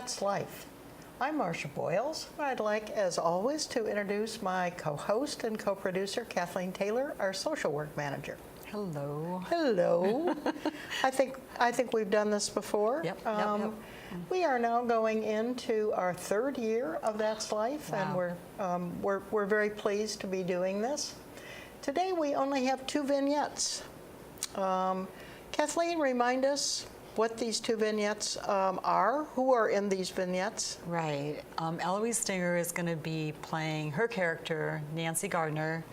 That's Life. I'm Marcia Boyles. I'd like, as always, to introduce my co-host and co-producer, Kathleen Taylor, our social work manager. Hello. Hello. I think we've done this before. Yep. We are now going into our third year of That's Life, Wow. and we're very pleased to be doing this. Today we only have 2 vignettes. Kathleen, remind us what these 2 vignettes are, who are in these vignettes. Right. Eloise Stinger is going to be playing her character, Nancy Gardner.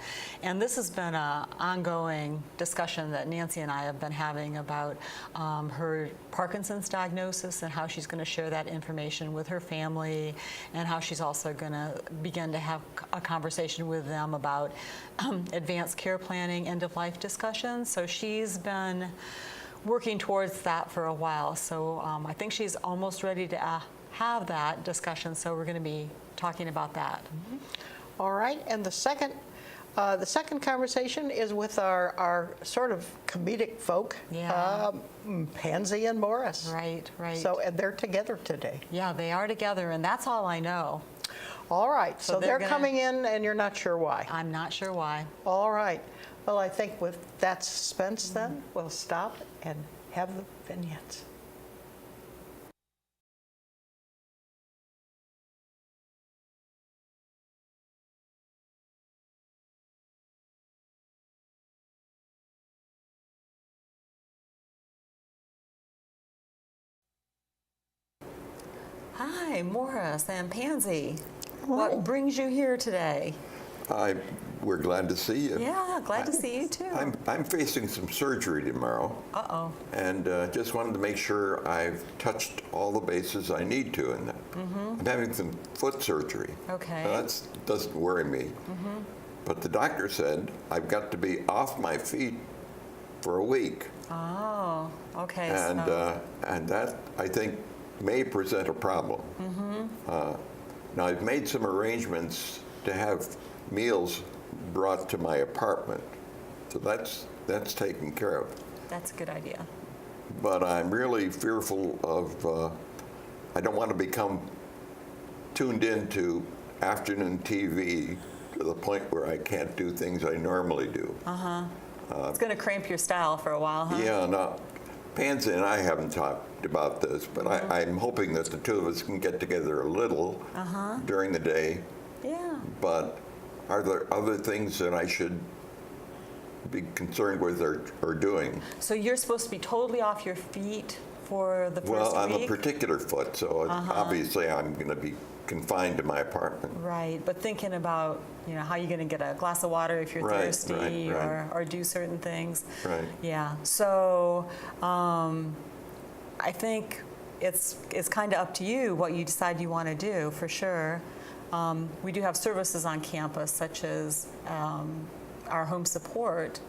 And this has been an ongoing discussion that Nancy and I have been having about her Parkinson's diagnosis and how she's going to share that information with her family, and how she's also going to begin to have a conversation with them about advanced care planning, end-of-life discussions. So she's been working towards that for a while. So I think she's almost ready to have that discussion. So we're going to be talking about that. Mm-hmm. All right. And the second conversation is with our sort of comedic folk, Pansy and Morris. Right. So and they're together today. Yeah, they are together, and that's all I know. All right. So they're coming in, and you're not sure why. I'm not sure why. All right. Well, I think with that suspense, then we'll stop and have the vignettes. Hi, Morris and Pansy. What brings you here today? We're glad to see you. Yeah, glad to see you too. I'm facing some surgery tomorrow. Uh-oh. And just wanted to make sure I've touched all the bases I need to in that. I'm having some foot surgery. Okay. Now, that doesn't worry me. But the doctor said I've got to be off my feet for a week. Oh, okay. And that, I think, may present a problem. Now, I've made some arrangements to have meals brought to my apartment. So that's taken care of. That's a good idea. But I'm really fearful of, I don't want to become tuned into afternoon TV to the point where I can't do things I normally do. It's going to cramp your style for a while, huh? Yeah, no, Pansy and I haven't talked about this, but I'm hoping that the 2 of us can get together a little during the day. Yeah. But are there other things that I should be concerned with or doing? So you're supposed to be totally off your feet for the first week? Well, on a particular foot, so obviously I'm going to be confined to my apartment. Right, but thinking about, how you're going to get a glass of water if you're thirsty. Right. Or do certain things. Right. Yeah, so I think it's kind of up to you what you decide you want to do, for sure. We do have services on campus, such as our home support,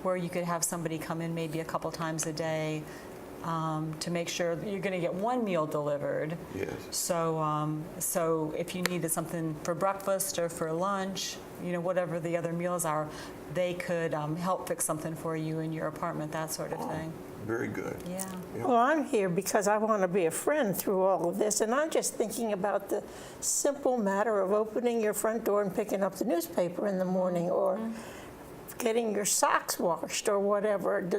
where you could have somebody come in maybe a couple times a day to make sure that you're going to get 1 meal delivered. Yes. So if you needed something for breakfast or for lunch, whatever the other meals are, they could help fix something for you in your apartment, that sort of thing. Very good. Yeah. Well, I'm here because I want to be a friend through all of this, and I'm just thinking about the simple matter of opening your front door and picking up the newspaper in the morning, or getting your socks washed, or whatever.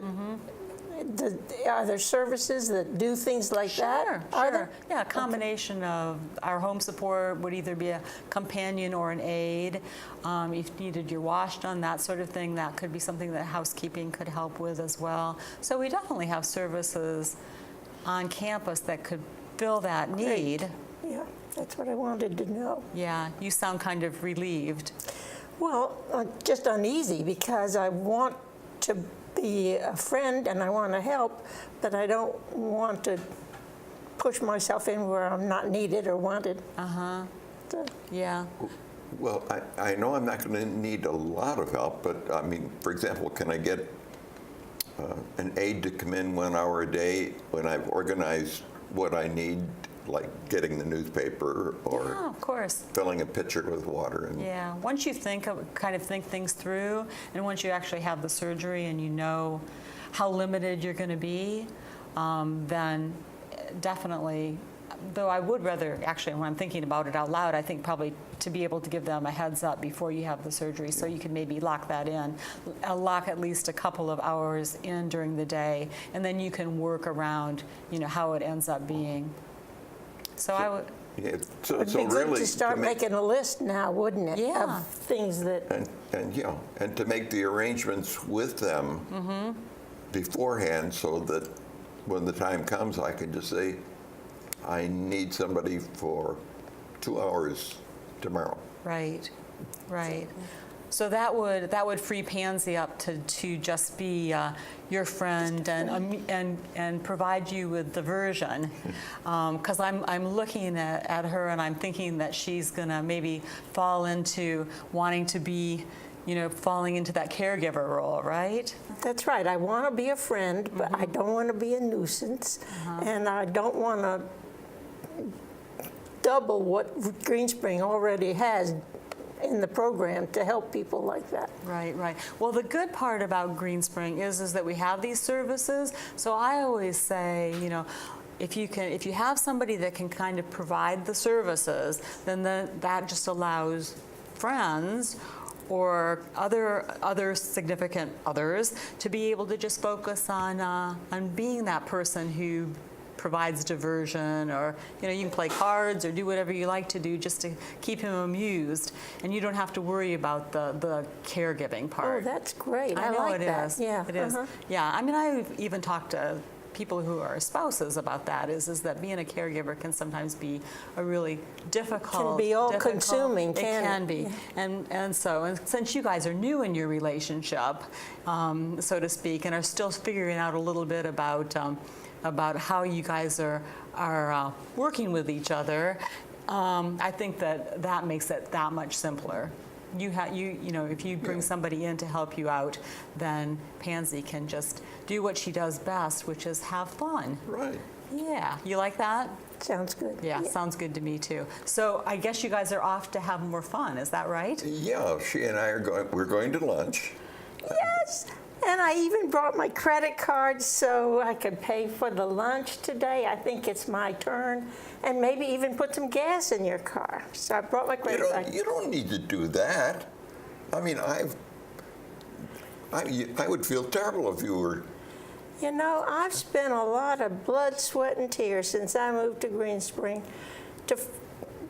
Are there services that do things like that? Are there? Yeah, a combination of our home support would either be a companion or an aide. If you needed your wash done, that sort of thing, that could be something that housekeeping could help with as well. So we definitely have services on campus that could fill that need. Yeah, that's what I wanted to know. Yeah, you sound kind of relieved. Well, just uneasy, because I want to be a friend and I want to help, but I don't want to push myself in where I'm not needed or wanted. So. Yeah. Well, I know I'm not going to need a lot of help, but I mean, for example, can I get an aide to come in 1 hour a day when I've organized what I need, like getting the newspaper or of course. Filling a pitcher with water? And yeah, once you think things through, and once you actually have the surgery and you know how limited you're going to be, then definitely though I would rather, actually, when I'm thinking about it out loud, I think probably to be able to give them a heads up before you have the surgery, so you can maybe lock that in, lock at least a couple of hours in during the day, and then you can work around, how it ends up being. So I would. Yeah, It'd be good to start making a list now, wouldn't it? Yeah. Of things that. And to make the arrangements with them beforehand, so that when the time comes, I can just say, I need somebody for 2 hours tomorrow. Right, right. So that would free Pansy up to just be your friend and provide you with diversion, because I'm looking at her and I'm thinking that she's gonna maybe fall into wanting to be, falling into that caregiver role, right? That's right. I want to be a friend, but I don't want to be a nuisance, and I don't want to double what Green Spring already has in the program to help people like that. Right, right. Well, the good part about Green Spring is that we have these services. So I always say, if you have somebody that can kind of provide the services, then that just allows friends or other significant others to be able to just focus on being that person who provides diversion, or you can play cards or do whatever you like to do just to keep him amused, and you don't have to worry about the caregiving part. Oh, that's great. I know like it that. is. Yeah. It is. Yeah. I mean, I've even talked to people who are spouses about that. Is that being a caregiver can sometimes be a really difficult. Can be all-consuming. It can be, and so since you guys are new in your relationship, so to speak, and are still figuring out a little bit about how you guys are working with each other, I think that makes it that much simpler. If you bring somebody in to help you out, then Pansy can just do what she does best, which is have fun. Right. Yeah, you like that? Sounds good. Yeah, sounds good to me too. So I guess you guys are off to have more fun. Is that right? Yeah, she and I we're going to lunch. Yes. And I even brought my credit card so I could pay for the lunch today. I think it's my turn. And maybe even put some gas in your car. So I brought my credit card. You don't need to do that. I mean, I would feel terrible if you were. I've spent a lot of blood, sweat, and tears since I moved to Green Spring to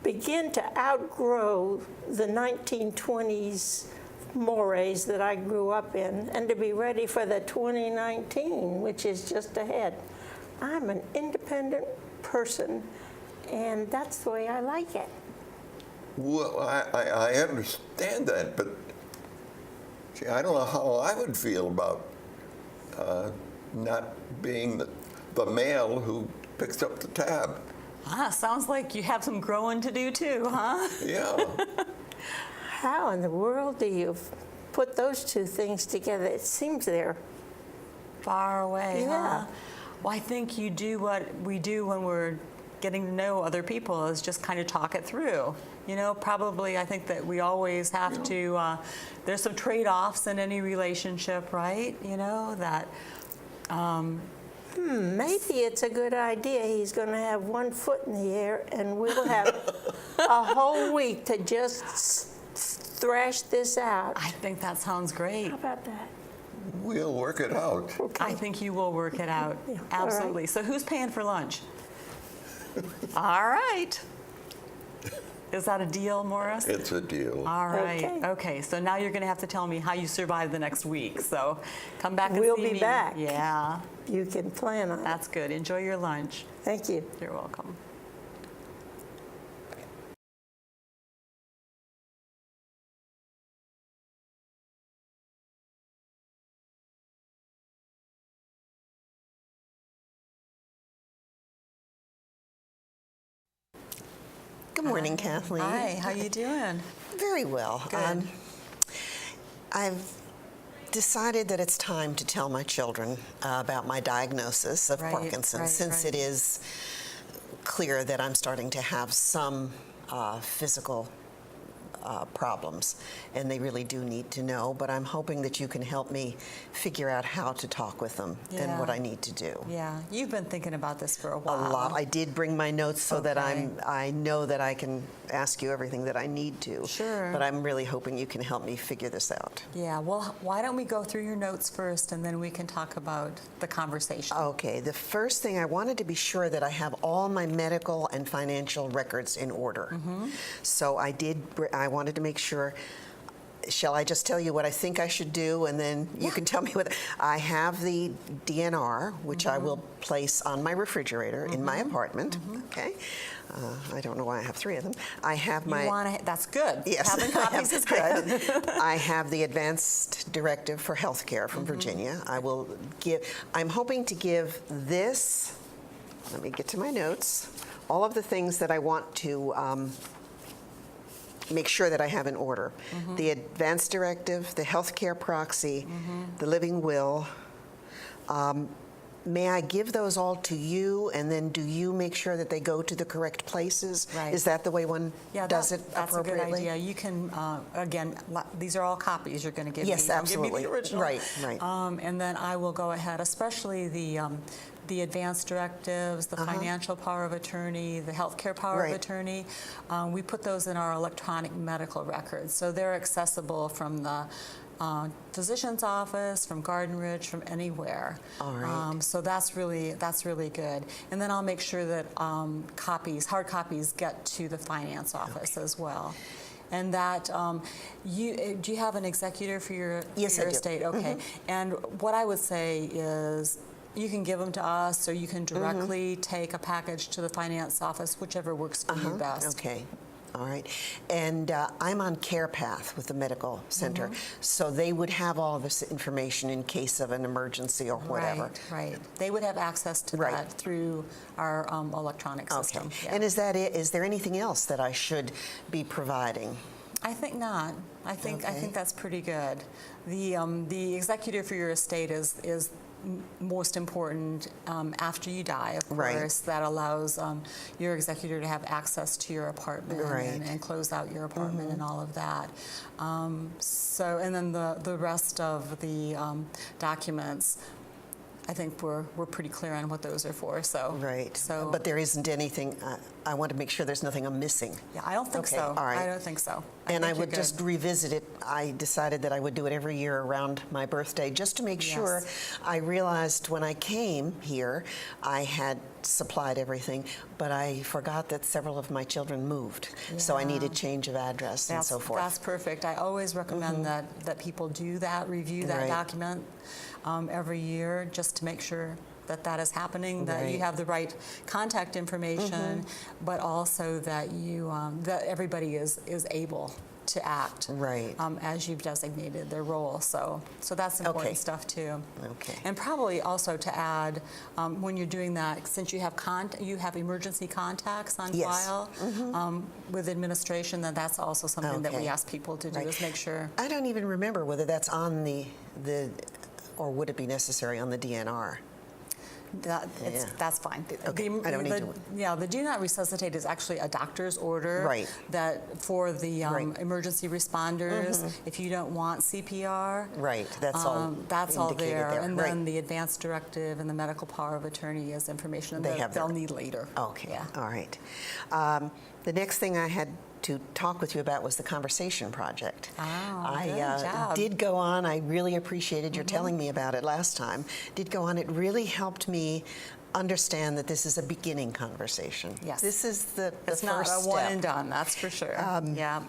begin to outgrow the 1920s mores that I grew up in, and to be ready for the 2019, which is just ahead. I'm an independent person, and that's the way I like it. Well, I understand that, but gee, I don't know how I would feel about not being the male who picks up the tab. Sounds like you have some growing to do too, huh? Yeah. How in the world do you put those two things together? It seems they're far away, yeah. Huh? Well, I think you do what we do when we're getting to know other people, is just kind of talk it through. Probably I think that we always have to, there's some trade-offs in any relationship, right? That. Maybe it's a good idea. He's going to have one foot in the air, and we'll have a whole week to just thrash this out. I think that sounds great. How about that? We'll work it out. Okay. I think you will work it out. Yeah. Absolutely. Right. So who's paying for lunch? All right. Is that a deal, Morris? It's a deal. All right. Okay. Okay. So now you're going to have to tell me how you survive the next week. So come back and We'll see be me. back. Yeah. You can plan on it. That's good. Enjoy your lunch. Thank you. You're welcome. Good morning, Kathleen. Hi. How you doing? Very well. Good. I've decided that it's time to tell my children about my diagnosis of Right, Parkinson's, right, since right. it is clear that I'm starting to have some physical problems, and they really do need to know, but I'm hoping that you can help me figure out how to talk with them and what I need to do. Yeah, you've been thinking about this for a while. A lot. I did bring my notes so that I know that I can ask you everything that I need to. Sure. But I'm really hoping you can help me figure this out. Yeah, well, why don't we go through your notes first, and then we can talk about the conversation. Okay, the first thing, I wanted to be sure that I have all my medical and financial records in order. So I wanted to make sure. Shall I just tell you what I think I should do, and then you can tell me what? I have the DNR, which I will place on my refrigerator in my apartment. Okay, I don't know why I have 3 of them. I have my. That's good. Yes, Having copies is good. I have the advanced directive for healthcare from Virginia. I will give. I'm hoping to give this. Let me get to my notes. All of the things that I want to. Make sure that I have in order. The advanced directive, the healthcare proxy, the living will. May I give those all to you, and then do you make sure that they go to the correct places? Right. Is that the way one does it that's appropriately? a good idea. You can, again, these are all copies you're going to give me. Yes, Don't absolutely. Give me the original. Right. And then I will go ahead, especially the advanced directives, the financial power of attorney, the healthcare power of attorney. We put those in our electronic medical records, so they're accessible from the physician's office, from Garden Ridge, from anywhere. All right. So that's really good. And then I'll make sure that hard copies get to the finance office as well. And that, do you have an executor for your estate? Okay. And what I would say is, you can give them to us, or you can directly take a package to the finance office, whichever works for you best. Okay. All right. And I'm on CarePath with the medical center, so they would have all this information in case of an emergency or whatever. Right. They would have access to that through our electronic system. Okay. Yeah. And is that it? Is there anything else that I should be providing? I think not. I think that's pretty good. The executor for your estate is most important after you die, of course. That allows your executor to have access to your apartment and close out your apartment and all of that. So, and then the rest of the documents, I think we're pretty clear on what those are for. So So, but there isn't anything. I want to make sure there's nothing I'm missing. Yeah, I don't think so. All right. I don't think so. And I think would you're just good. revisit it. I decided that I would do it every year around my birthday, just to make sure. I realized when I came here, I had supplied everything, but I forgot that several of my children moved, so I needed change of address and so forth. That's perfect. I always recommend that people do that, review that document every year, just to make sure that is happening, that you have the right contact information, but also that you that everybody is able to act as you've designated their role. So that's important stuff too. Okay. And probably also to add, when you're doing that, since you have emergency contacts on file with administration, that's also something that we ask people to do, is make sure. I don't even remember whether that's on the or would it be necessary on the DNR? That's fine. Okay, I don't need to. Yeah, the do not resuscitate is actually a doctor's order that for the emergency responders. If you don't want CPR, that's all there. And then the advanced directive and the medical power of attorney is information that they'll need later. Okay, yeah. All right. The next thing I had to talk with you about was the conversation project. I did go on. I really appreciated your telling me about it last time. Did go on. It really helped me understand that this is a beginning conversation. Yes. This is the it's first not a step. one and done, that's for sure. Yeah.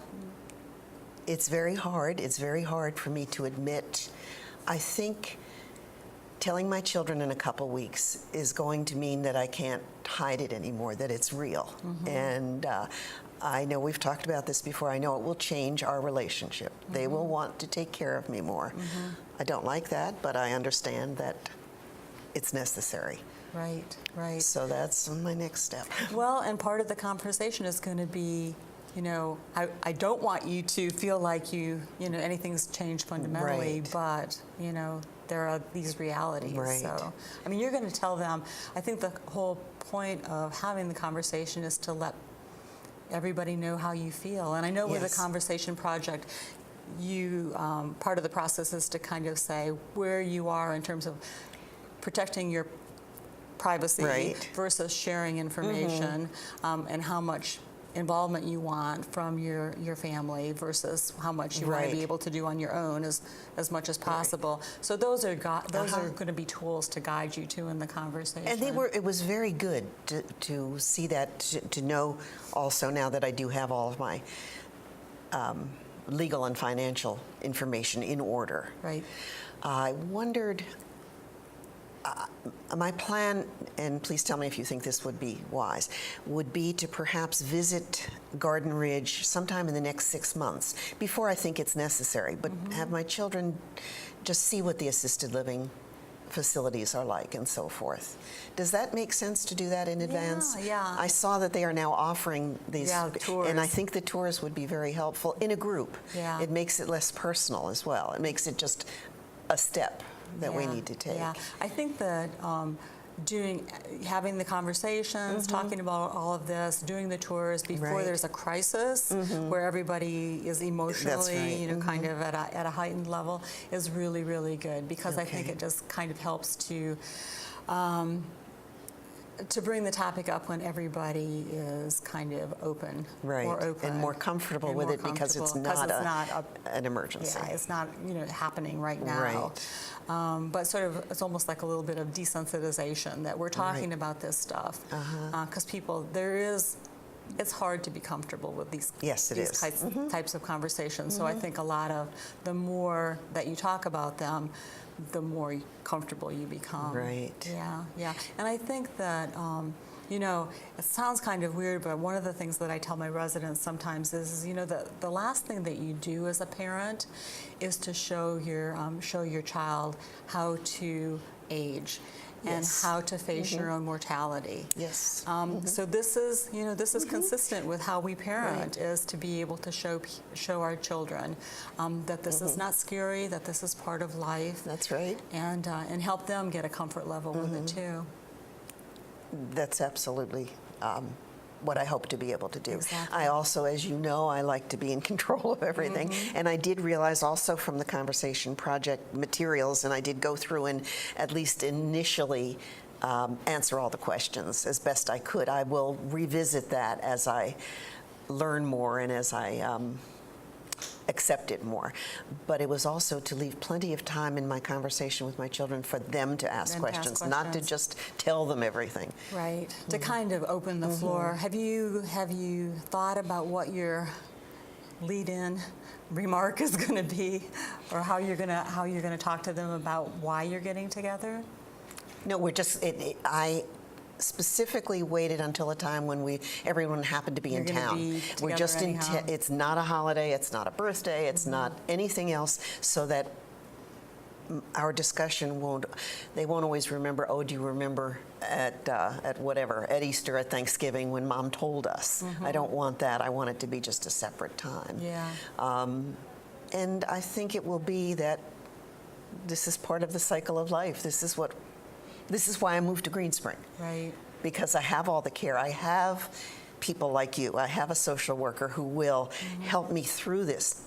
It's very hard. It's very hard for me to admit. I think telling my children in a couple weeks is going to mean that I can't hide it anymore, that it's real. And I know we've talked about this before. I know it will change our relationship. They will want to take care of me more. I don't like that, but I understand that it's necessary. Right. So that's my next step. Well, and part of the conversation is going to be, I don't want you to feel like anything's changed fundamentally, but, there are these realities. So, you're going to tell them. I think the whole point of having the conversation is to let everybody know how you feel. And I know with the Yes. Conversation Project, you part of the process is to kind of say where you are in terms of protecting your privacy Right. versus sharing information, and how much involvement you want from your family versus how much you want to Right. be able to do on your own as much as possible. So those are going to be tools to guide you to in the conversation. And it was very good to see that, to know also now that I do have all of my legal and financial information in order. Right. I wondered, my plan, and please tell me if you think this would be wise, would be to perhaps visit Garden Ridge sometime in the next 6 months, before I think it's necessary, but have my children just see what the assisted living facilities are like and so forth. Does that make sense to do that in advance? Yeah. I saw that they are now offering these, tours. and I think the tours would be very helpful in a group. Yeah. It makes it less personal as well. It makes it just a step that we need to take. Yeah, I think that having the conversations, talking about all of this, doing the tours before Right. there's a crisis where everybody is emotionally, right. kind of at a heightened level is really, really good, because I think Okay. it just kind of helps to bring the topic up when everybody is kind of open, Right, more open, and more comfortable and with more it because it's comfortable, not an emergency. yeah, it's not happening right now. Right. But sort of, it's almost like a little bit of desensitization that we're talking Right. about this stuff, because it's hard to be comfortable with these Yes, it is. types of conversations. So I think the more that you talk about them, the more comfortable you become. Right. Yeah. And I think that, it sounds kind of weird, but one of the things that I tell my residents sometimes is the last thing that you do as a parent is to show your child how to age and Yes. how to face your own mortality. Yes. So this is consistent with how we parent, is to be able to show our children that this is not scary, that this is part of life. That's right. And help them get a comfort level with it too. That's absolutely what I hope to be able to do. Exactly. I also, as you know, I like to be in control of everything. And I did realize also from the Conversation Project materials, and I did go through and at least initially answer all the questions as best I could. I will revisit that as I learn more and as I accept it more. But it was also to leave plenty of time in my conversation with my children for them to ask questions, not to just tell them everything. Right. To kind of open the floor. Have you thought about what your lead-in remark is going to be, or how you're going to talk to them about why you're getting together? No, we're just. I specifically waited until a time when everyone happened to be in You're gonna town. be We're together just anyhow. it's not a holiday, it's not a birthday, it's not anything else, so that our discussion they won't always remember, oh, do you remember at whatever, at Easter, at Thanksgiving, when Mom told us. I don't want that. I want it to be just a separate time. Yeah. And I think it will be that this is part of the cycle of life. This is why I moved to Greenspring. Right. Because I have all the care. I have people like you. I have a social worker who will help me through this,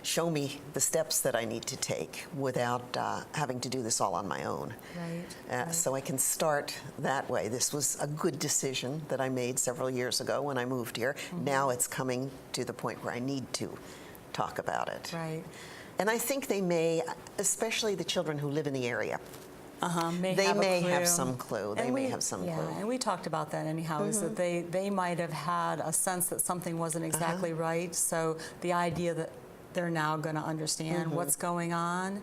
show me the steps that I need to take without having to do this all on my own. Right. So I can start that way. This was a good decision that I made several years ago when I moved here. Now it's coming to the point where I need to talk about it. Right. And I think they may, especially the children who live in the area, they have a may clue. have some clue. They may have some clue. And we talked about that anyhow, is that they might have had a sense that something wasn't exactly right. So the idea that they're now going to understand what's going on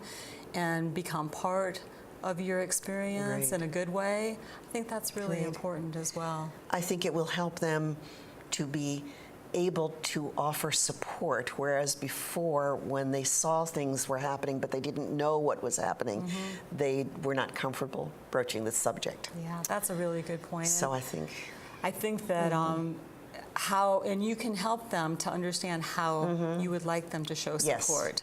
and become part of your experience Right. in a good way, I think that's really Right. important as well. I think it will help them to be able to offer support, whereas before, when they saw things were happening but they didn't know what was happening, they were not comfortable broaching the subject. Yeah, that's a really good point. So I think that and you can help them to understand how you would like them to show Yes. support.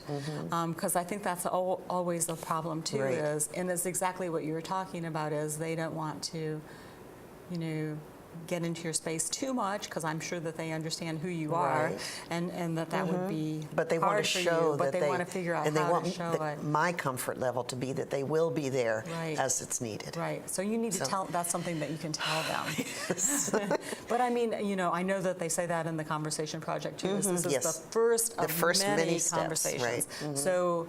Because I think that's always the problem too, Right. and it's exactly what you were talking about, is they don't want to, get into your space too much, because I'm sure that they understand who you are, Right. and that would be But they want hard to for show you, that but they want to figure out and they how want to show it. my comfort level to be that they will be there Right. as it's needed. Right. So you need to So- tell. That's something that you can tell them. But I mean, I know that they say that in the conversation project too. This is Yes. the first of many steps, conversations. right. So,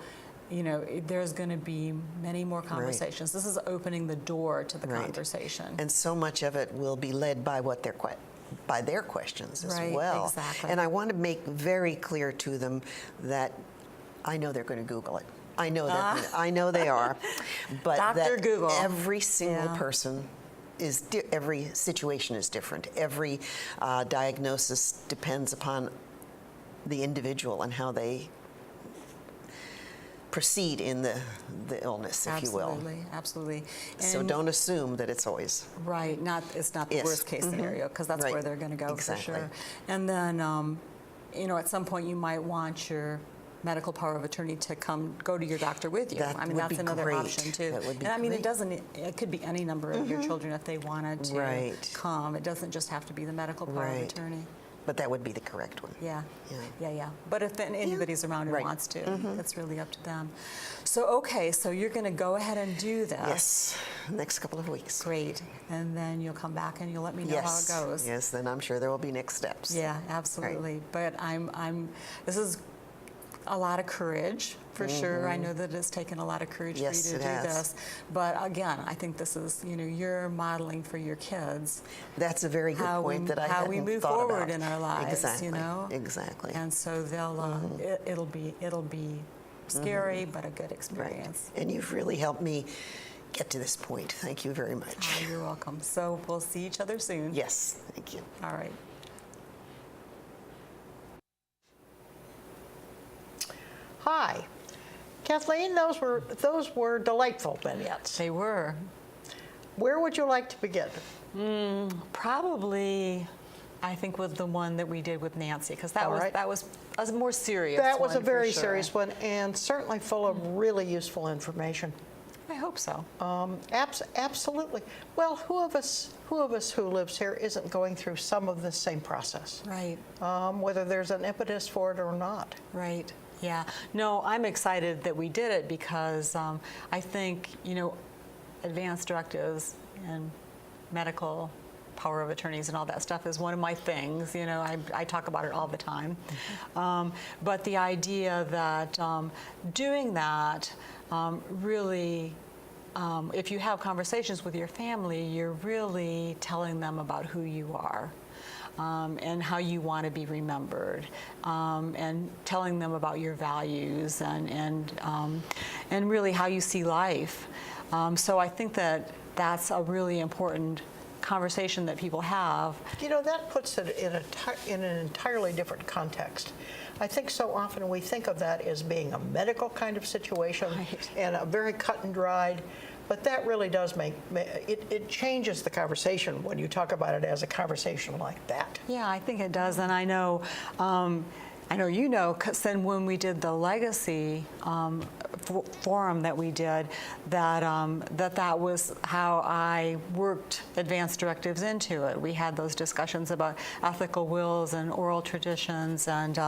there's going to be many more conversations. This is opening the door to the Right. conversation. And so much of it will be led by what by their questions as Right, well. exactly. And I want to make very clear to them that I know they're going to Google it. I know that. I know they are. But Dr. that Google. every single Yeah. person every situation is different. Every diagnosis depends upon the individual and how they proceed in the illness, if you will. Absolutely, absolutely. So And- don't assume that it's always. Right, it's not the Yes. worst case scenario, because that's Right. where they're going to go Exactly. for sure. And then, at some point you might want your medical power of attorney to go to your doctor with you. That I mean, would that's be another great. option too. That would be and I mean, great. it could be any number of your children if they wanted to Right. come. It doesn't just have to be the medical power of Right. attorney. But that would be the correct one. Yeah. Yeah. Yeah. But if then anybody's around who Right. wants to, it's really up to them. So, okay, so you're going to go ahead and do this. Yes, next couple of weeks. Great. And then you'll come back and you'll let me know Yes. how it goes. Yes, then I'm sure there will be next steps. Yeah, absolutely. But this is a lot of courage, for sure. I know that it's taken a lot of courage Yes, for you to it do has. this. But again, I think this is, you're modeling for your kids That's a very good point that I how hadn't we move thought forward about. in our lives, Exactly. Exactly. And so it'll be scary, but a good experience. Right. And you've really helped me get to this point. Thank you very much. Oh, you're welcome. So we'll see each other soon. Yes, thank you. All right. Hi. Kathleen, those were delightful vignettes. They were. Where would you like to begin? Probably, I think, with the one that we did with Nancy, because that All was right. that was a more serious That was a one, for very sure. serious one and certainly full of really useful information. I hope so. Absolutely. Well, who of us who lives here isn't going through some of the same process? Right. Whether there's an impetus for it or not. Right. Yeah. No, I'm excited that we did it because I think, advanced directives and medical power of attorneys and all that stuff is one of my things. I talk about it all the time. But the idea that doing that really, if you have conversations with your family, you're really telling them about who you are. And how you want to be remembered, and telling them about your values and really how you see life. So I think that that's a really important conversation that people have. That puts it in an entirely different context. I think so often we think of that as being a medical kind of situation Right. and a very cut and dried. But that really does it changes the conversation when you talk about it as a conversation like that. Yeah, I think it does, and I know you know, because then when we did the legacy forum that we did, that was how I worked advanced directives into it. We had those discussions about ethical wills and oral traditions and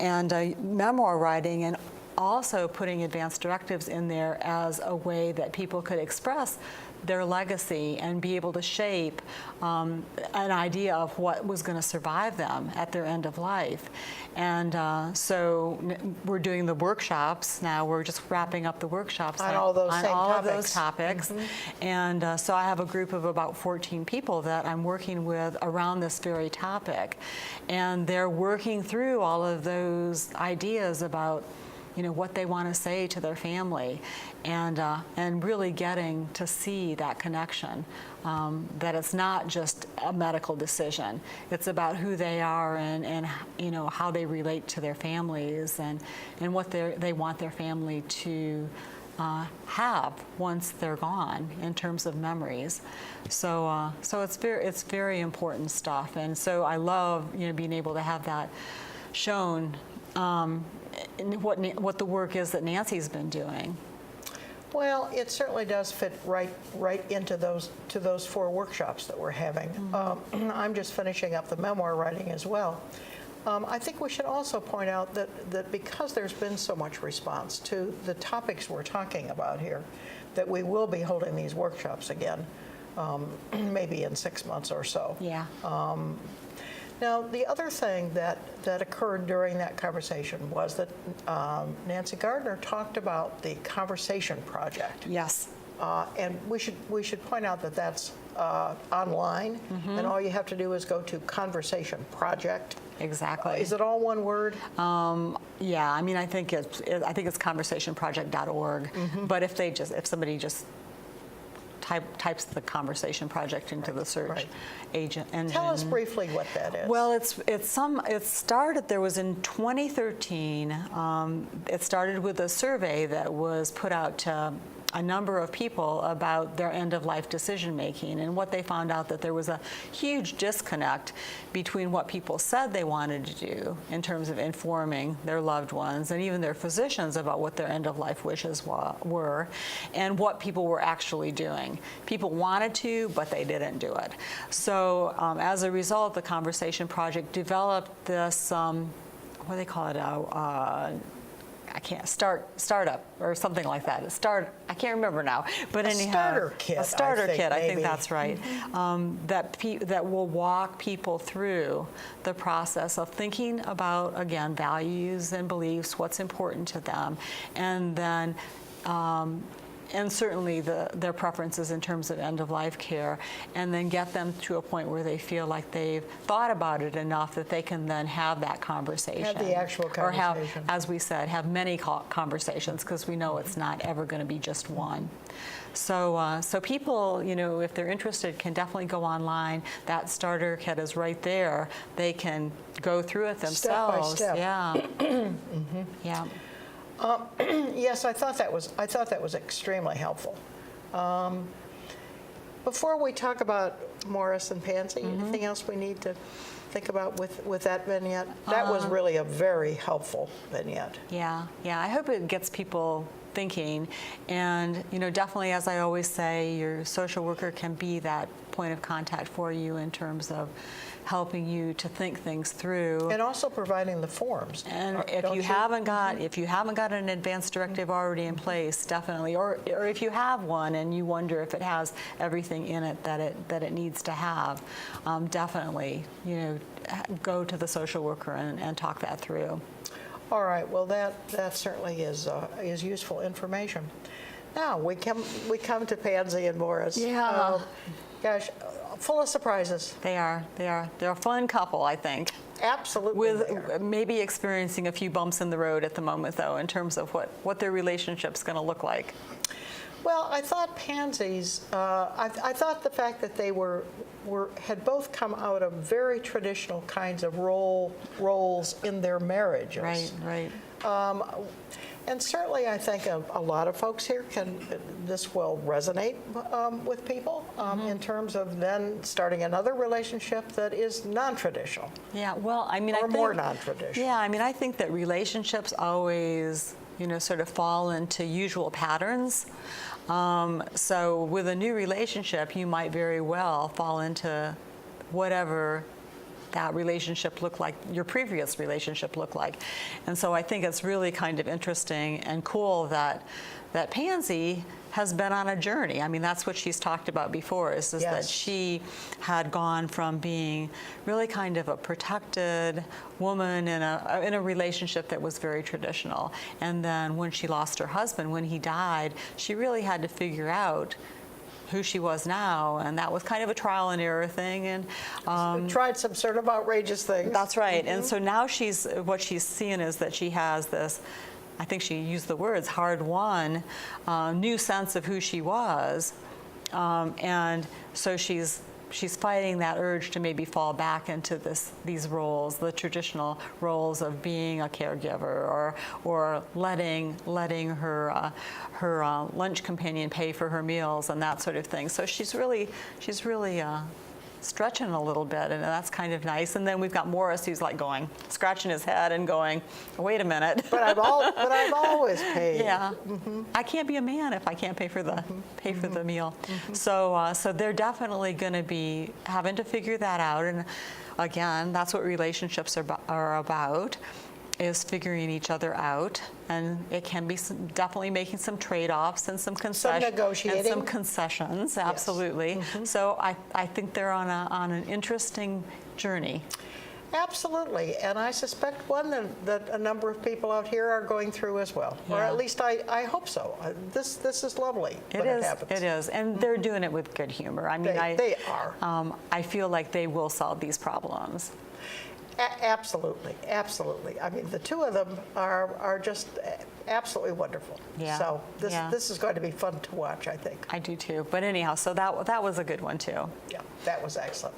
memoir writing, and also putting advanced directives in there as a way that people could express their legacy and be able to shape an idea of what was going to survive them at their end of life. And so we're doing the workshops now. We're just wrapping up the workshops On all those same all of topics. those topics. And so I have a group of about 14 people that I'm working with around this very topic. And they're working through all of those ideas about what they want to say to their family, and really getting to see that connection, that it's not just a medical decision. It's about who they are and how they relate to their families and what they want their family to have once they're gone in terms of memories. So it's very important stuff, and so I love being able to have that shown. What the work is that Nancy's been doing. Well, it certainly does fit right into those 4 workshops that we're having. I'm just finishing up the memoir writing as well. I think we should also point out that because there's been so much response to the topics we're talking about here, that we will be holding these workshops again, maybe in 6 months or so. Yeah. Now, the other thing that occurred during that conversation was that Nancy Gardner talked about the Conversation Project. Yes. And we should point out that that's online, and all you have to do is go to Conversation Project. Exactly. Is it all one word? Yeah, I mean, I think it's conversationproject.org. But if somebody just types the Conversation Project into the search agent engine. Tell us briefly what that is. Well, it started, there was in 2013, it started with a survey that was put out to a number of people about their end-of-life decision-making, and what they found out that there was a huge disconnect between what people said they wanted to do in terms of informing their loved ones and even their physicians about what their end-of-life wishes were, and what people were actually doing. People wanted to, but they didn't do it. So as a result, the Conversation Project developed this, what do they call it, startup or something like that. I can't remember now. But anyhow, starter kit. A starter kit. I think maybe. that's right. That will walk people through the process of thinking about, again, values and beliefs, what's important to them, and then. And certainly their preferences in terms of end-of-life care, and then get them to a point where they feel like they've thought about it enough that they can then have that conversation. Have the actual conversation. Or have, as we said, have many conversations, because we know it's not ever going to be just one. So people, if they're interested, can definitely go online. That starter kit is right there. They can go through it themselves. Step by step. Yeah. Yeah. Yes, I thought that was extremely helpful. Before we talk about Morris and Pansy, anything else we need to think about with that vignette? That was really a very helpful vignette. Yeah. I hope it gets people thinking, and definitely, as I always say, your social worker can be that point of contact for you in terms of helping you to think things through, and also providing the forms. And if you haven't got an advance directive already in place, definitely, or if you have one and you wonder if it has everything in it that it needs to have, definitely go to the social worker and talk that through. All right. Well, that certainly is useful information. Now we come to Pansy and Morris. Yeah. Gosh, full of surprises. They are. They're a fun couple, I think. Absolutely. With maybe experiencing a few bumps in the road at the moment, though, in terms of what their relationship's going to look like. Well, I thought Pansy's. I thought the fact that they had both come out of very traditional kinds of roles in their marriages. Right. And certainly, I think a lot of folks here this will resonate with people in terms of then starting another relationship that is non-traditional. Yeah, well, I mean, I think more non-traditional. Yeah, I mean, I think that relationships always, sort of fall into usual patterns. So with a new relationship, you might very well fall into whatever that relationship looked like, your previous relationship looked like. And so I think it's really kind of interesting and cool that Pansy has been on a journey. I mean, that's what she's talked about before, is Yes. that she had gone from being really kind of a protected woman in a relationship that was very traditional. And then when she lost her husband, when he died, she really had to figure out who she was now, and that was kind of a trial and error thing. And tried some sort of outrageous things. that's right. And so now what she's seeing is that she has this, I think she used the words, hard-won new sense of who she was, and so she's fighting that urge to maybe fall back into these roles, the traditional roles of being a caregiver or letting her lunch companion pay for her meals and that sort of thing. So she's really stretching a little bit, and that's kind of nice. And then we've got Morris, who's like going, scratching his head and going, wait a minute. But I've always paid. Yeah, I can't be a man if I can't pay for the meal. So they're definitely going to be having to figure that out. And again, that's what relationships are about, is figuring each other out. And it can be definitely making some trade-offs and some concessions. negotiating. And some concessions, absolutely. So I think they're on an interesting journey. Absolutely, and I suspect one that a number of people out here are going through as well, or Yeah. at least I hope so. This is lovely when it happens. It is, and they're doing it with good humor. I mean, They are. I feel like they will solve these problems. Absolutely, absolutely. I mean, the two of them are just absolutely wonderful. Yeah, So yeah. this is going to be fun to watch, I think. I do too. But anyhow, so that was a good one too. Yeah, that was excellent.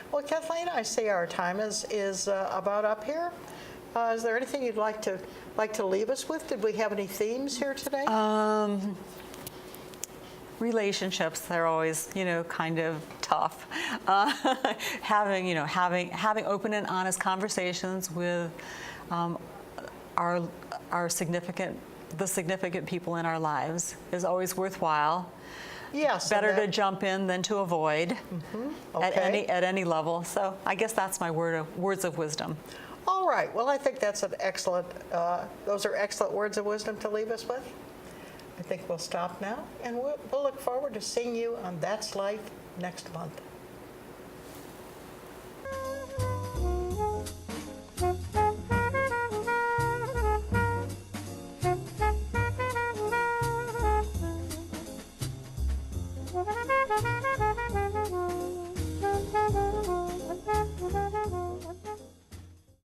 Well, Kathleen, I see our time is about up here. Is there anything you'd like to leave us with? Did we have any themes here today? Relationships, they're always, kind of tough. Having open and honest conversations with our significant people in our lives is always worthwhile. Yes. Better and to jump in than to avoid Okay. at any level. So I guess that's my words of wisdom. All right. Well, I think that's an excellent. Those are excellent words of wisdom to leave us with. I think we'll stop now, and we'll look forward to seeing you on That's Life next month.